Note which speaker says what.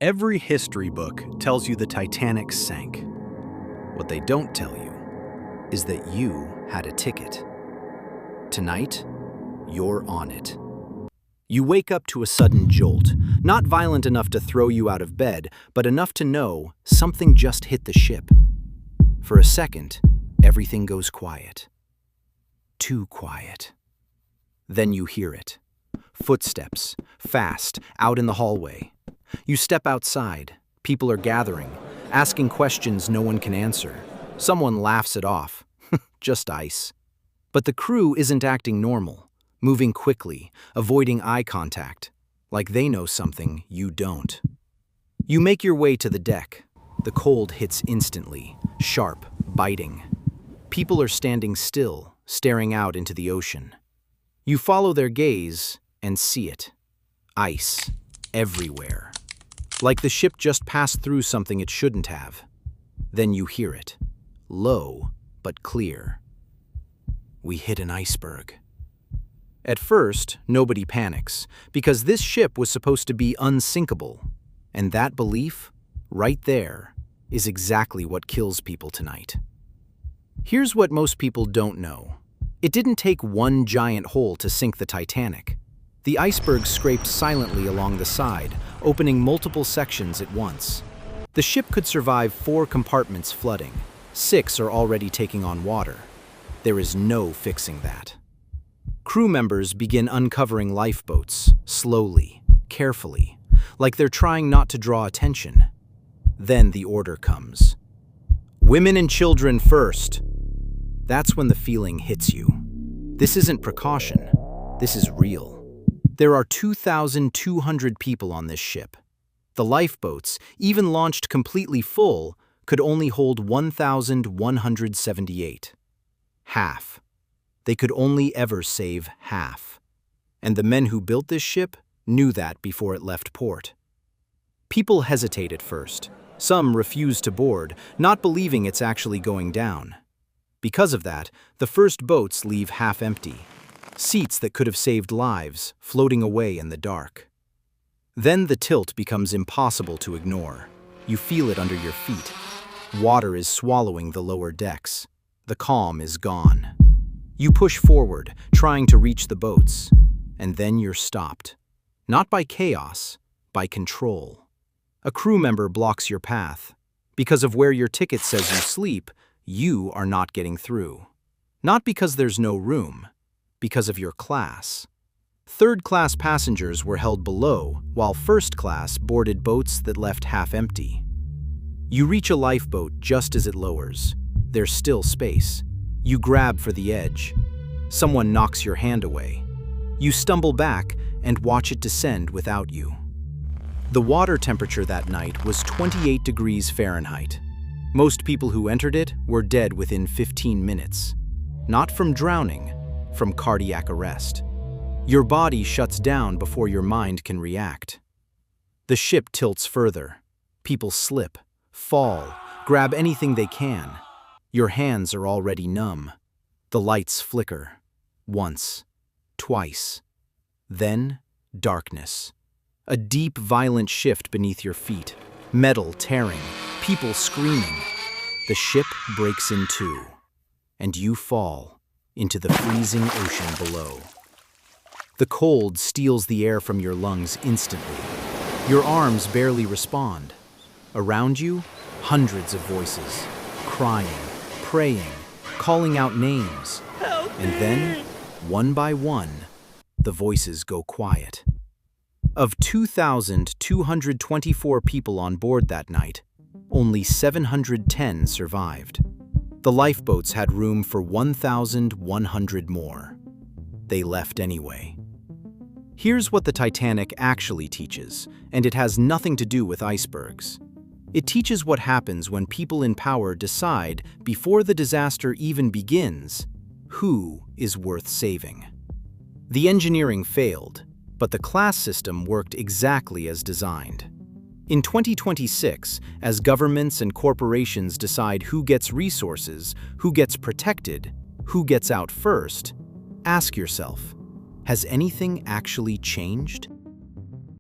Speaker 1: Every history book tells you the Titanic sank. What they don't tell you is that you had a ticket. Tonight, you're on it. You wake up to a sudden jolt, not violent enough to throw you out of bed, but enough to know something just hit the ship. For a second, everything goes quiet. Too quiet. Then you hear it. Footsteps, fast, out in the hallway. You step outside. People are gathering, asking questions no one can answer. Someone laughs it off. Just ice. But the crew isn't acting normal, moving quickly, avoiding eye contact, like they know something you don't. You make your way to the deck. The cold hits instantly, sharp, biting. People are standing still, staring out into the ocean. You follow their gaze and see it. Ice, everywhere. Like the ship just passed through something it shouldn't have. Then you hear it. Low, but clear. We hit an iceberg. At first, nobody panics, because this ship was supposed to be unsinkable. And that belief, right there, is exactly what kills people tonight. Here's what most people don't know. It didn't take one giant hole to sink the Titanic. The iceberg scraped silently along the side, opening multiple sections at once. The ship could survive 4 compartments flooding. 6 are already taking on water. There is no fixing that. Crew members begin uncovering lifeboats, slowly, carefully, like they're trying not to draw attention. Then the order comes. Women and children first. That's when the feeling hits you. This isn't precaution. This is real. There are 2,200 people on this ship. The lifeboats, even launched completely full, could only hold 1,178. Half. They could only ever save half. And the men who built this ship knew that before it left port. People hesitate at first. Some refuse to board, not believing it's actually going down. Because of that, the first boats leave half empty. Seats that could have saved lives, floating away in the dark. Then the tilt becomes impossible to ignore. You feel it under your feet. Water is swallowing the lower decks. The calm is gone. You push forward, trying to reach the boats, and then you're stopped. Not by chaos, by control. A crew member blocks your path. Because of where your ticket says you sleep, you are not getting through. Not because there's no room, because of your class. Third-class passengers were held below, while first class boarded boats that left half empty. You reach a lifeboat just as it lowers. There's still space. You grab for the edge. Someone knocks your hand away. You stumble back and watch it descend without you. The water temperature that night was 28 degrees Fahrenheit. Most people who entered it were dead within 15 minutes. Not from drowning, from cardiac arrest. Your body shuts down before your mind can react. The ship tilts further. People slip, fall, grab anything they can. Your hands are already numb. The lights flicker. Once, twice. Then, darkness. A deep, violent shift beneath your feet. Metal tearing, people screaming. The ship breaks in two, and you fall into the freezing ocean below. The cold steals the air from your lungs instantly. Your arms barely respond. Around you, hundreds of voices, crying, praying, calling out names. And then, one by one, the voices go quiet. Of 2,224 people on board that night, only 710 survived. The lifeboats had room for 1,100 more. They left anyway. Here's what the Titanic actually teaches, and it has nothing to do with icebergs. It teaches what happens when people in power decide, before the disaster even begins, who is worth saving. The engineering failed, but the class system worked exactly as designed. In 2026, as governments and corporations decide who gets resources, who gets protected, who gets out first, ask yourself, has anything actually changed?